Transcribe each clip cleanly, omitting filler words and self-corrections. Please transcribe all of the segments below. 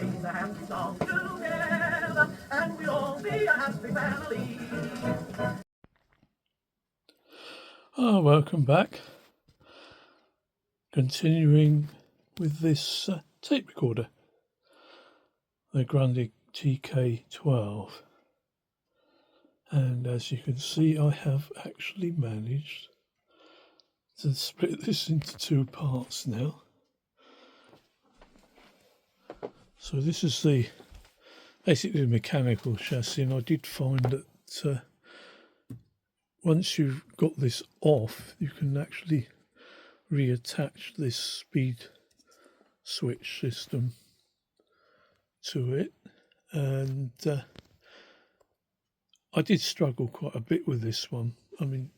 sing a happy song together, and we'll all be a happy family. Welcome back. Continuing with this tape recorder, the Grundig TK12. And as you can see, I have actually managed to split this into two parts now. So this is basically the mechanical chassis, and I did find that once you've got this off, you can actually reattach this speed switch system to it, and I did struggle quite a bit with this one. I mean,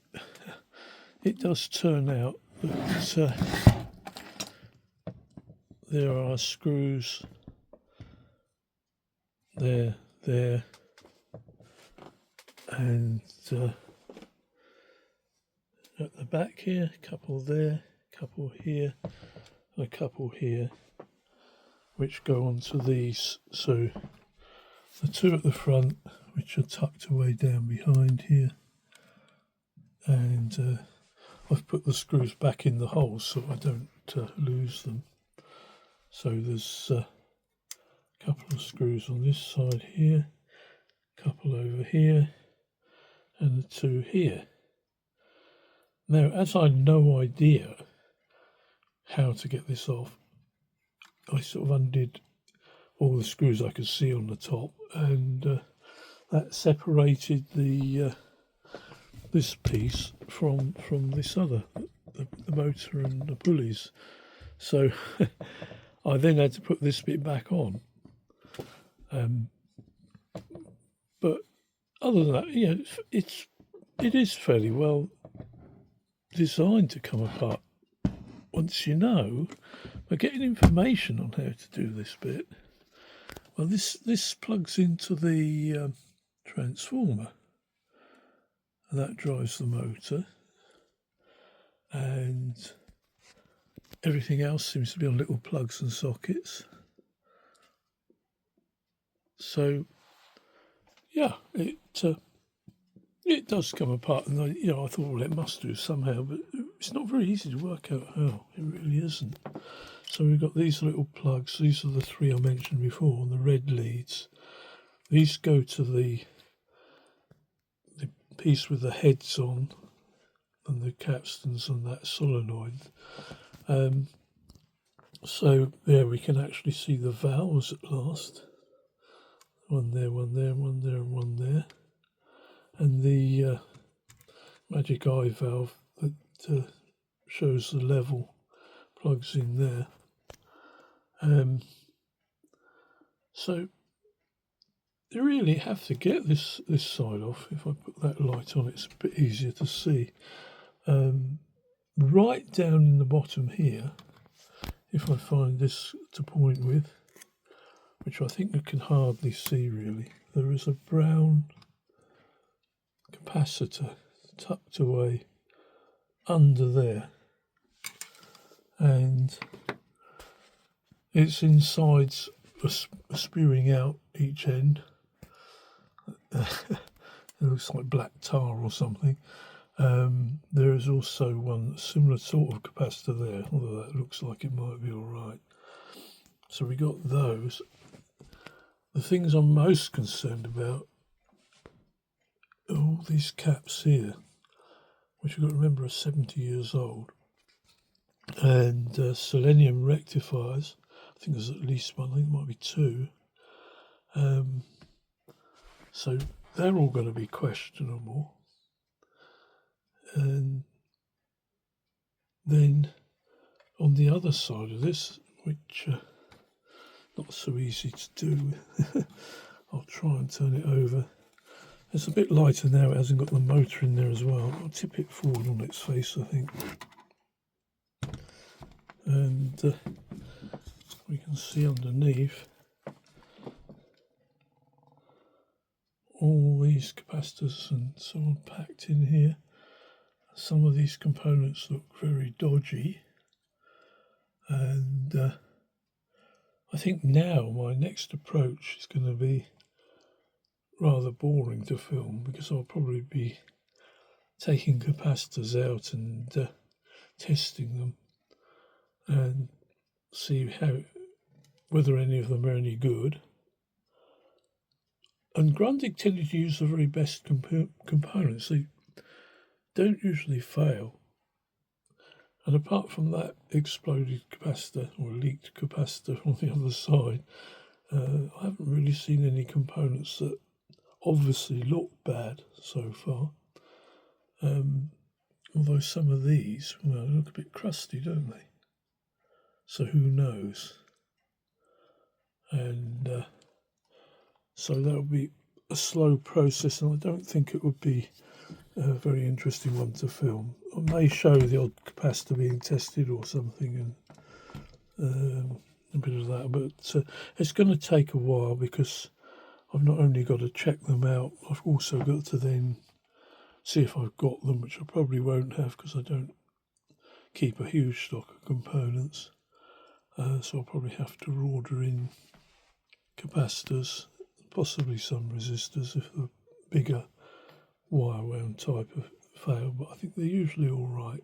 it does turn out that there are screws there, and at the back here, a couple there, a couple here, and a couple here, which go onto these. So the two at the front, which are tucked away down behind here, and I've put the screws back in the holes so I don't lose them. So there's a couple of screws on this side here, a couple over here, and the two here. Now, as I had no idea how to get this off, I sort of undid all the screws I could see on the top, and that separated this piece from this other, the motor and the pulleys. So I then had to put this bit back on. But other than that, yeah, it is fairly well designed to come apart once you know. But getting information on how to do this bit, well, this plugs into the transformer, and that drives the motor, and everything else seems to be on little plugs and sockets. So yeah, it does come apart, and I thought, well, it must do somehow, but it's not very easy to work out how. It really isn't. So we've got these little plugs. These are the three I mentioned before, the red leads. These go to the piece with the heads on and the capstans and that solenoid. So there we can actually see the valves at last. One there, one there, one there, and one there. And the magic eye valve that shows the level plugs in there. So you really have to get this side off. If I put that light on, it's a bit easier to see. Right down in the bottom here, if I find this to point with, which I think you can hardly see really, there is a brown capacitor tucked away under there, and its insides are spewing out each end. It looks like black tar or something. There is also one similar sort of capacitor there, although that looks like it might be all right. So we got those. The things I'm most concerned about are all these caps here, which you've got to remember are 70 years old, and selenium rectifiers. I think there's at least one, I think there might be two. So they're all going to be questionable. And then on the other side of this, which not so easy to do, I'll try and turn it over. It's a bit lighter now, it hasn't got the motor in there as well. I'll tip it forward on its face, I think. And we can see underneath all these capacitors and so on packed in here. Some of these components look very dodgy, and I think now my next approach is going to be rather boring to film, because I'll probably be taking capacitors out and testing them and see whether any of them are any good. And Grundig tended to use the very best components. They don't usually fail. And apart from that exploded capacitor or leaked capacitor on the other side, I haven't really seen any components that obviously look bad so far. Although some of these, well, they look a bit crusty, don't they? So who knows? And so that'll be a slow process, and I don't think it would be a very interesting one to film. I may show the odd capacitor being tested or something, and a bit of that, but it's going to take a while, because I've not only got to check them out, I've also got to then see if I've got them, which I probably won't have because I don't keep a huge stock of components. So I'll probably have to order in capacitors, possibly some resistors if the bigger wire wound type of fail, but I think they're usually all right,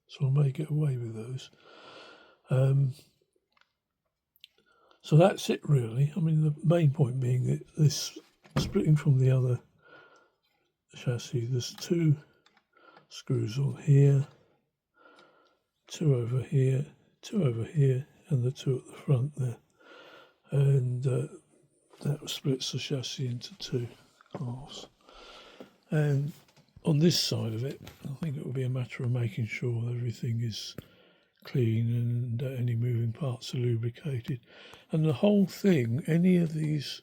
so I may get away with those. So that's it really. I mean, the main point being that this splitting from the other chassis, there's 2 screws on here, 2 over here, 2 over here, and the 2 at the front there, and that splits the chassis into 2 halves. And on this side of it, I think it will be a matter of making sure everything is clean and any moving parts are lubricated. And the whole thing, any of these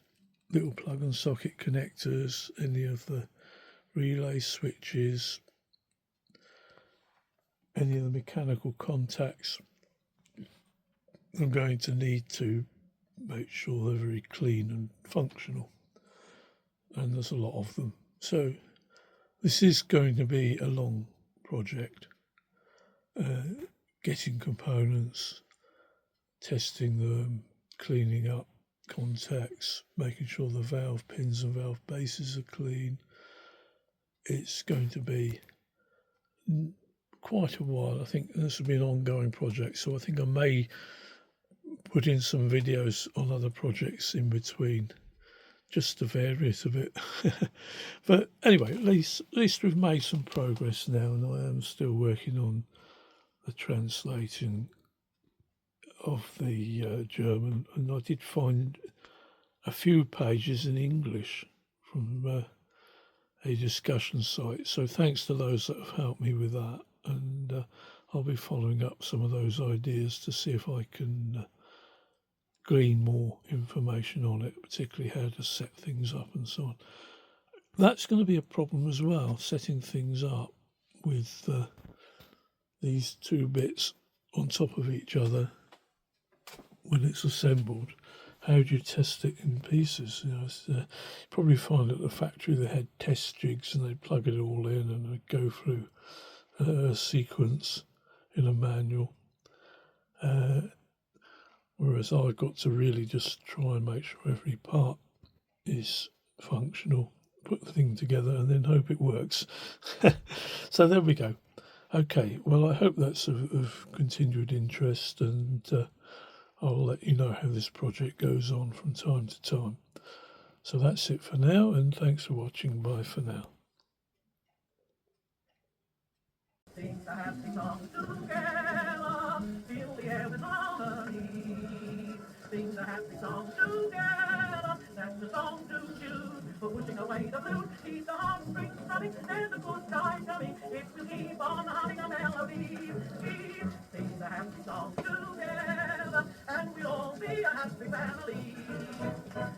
little plug and socket connectors, any of the relay switches, any of the mechanical contacts, I'm going to need to make sure they're very clean and functional. And there's a lot of them. So this is going to be a long project. Getting components, testing them, cleaning up contacts, making sure the valve pins and valve bases are clean. It's going to be quite a while. I think this will be an ongoing project, so I think I may put in some videos on other projects in between, just to vary it a bit. But anyway, at least we've made some progress now, and I am still working on the translating of the German, and I did find a few pages in English from a discussion site, so thanks to those that have helped me with that, and I'll be following up some of those ideas to see if I can glean more information on it, particularly how to set things up and so on. That's going to be a problem as well, setting things up with these 2 bits on top of each other when it's assembled. How do you test it in pieces? You know, you probably find at the factory they had test jigs and they'd plug it all in and they'd go through a sequence in a manual. Whereas I've got to really just try and make sure every part is functional, put the thing together and then hope it works. So there we go. Okay, well, I hope that's of continued interest, and I'll let you know how this project goes on from time to time. So that's it for now, and thanks for watching. Bye for now. Sing a happy song together, fill the air with harmony. Sing a happy song together, that's the song to choose. For pushing away the blues, keep the heartstrings running, there's a good time coming, it will keep on